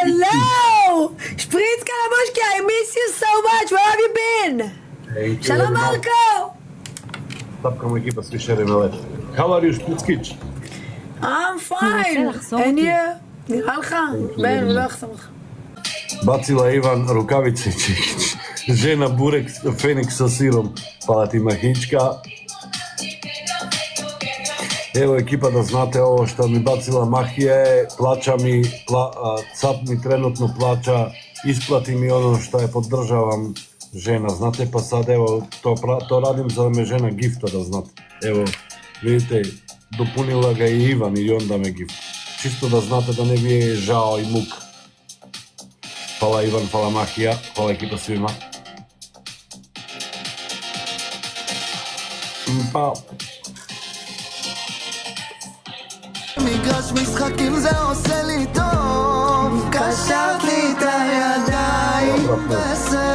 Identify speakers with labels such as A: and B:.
A: Hello! Spritz Kalabushki, I miss you so much. Where have you been? Shalom Marco!
B: דווקא מגיע בספישר עם הלב. How are you, שפיצקיץ'?
A: I'm fine. And you? נראה לך? בן, הוא לא יחסום לך.
B: Bacila Ivan rukavice, žena burek Feniks sa sirom, hvala ti Mahička. Evo ekipa da znate ovo što mi bacila Mahije, plaća mi, cap mi trenutno plaća, isplati mi ono što je podržavam žena, znate, pa sad evo to radim za me žena gifta da znate. Evo vidite, dopunila ga i Ivan i onda me gift. Čisto da znate da ne bi je žao i muk. Hvala Ivan, hvala Mahija, hvala ekipa svima. Pa.
C: מגרש משחקים זה עושה לי טוב, קשרת לי את הידיים בסדר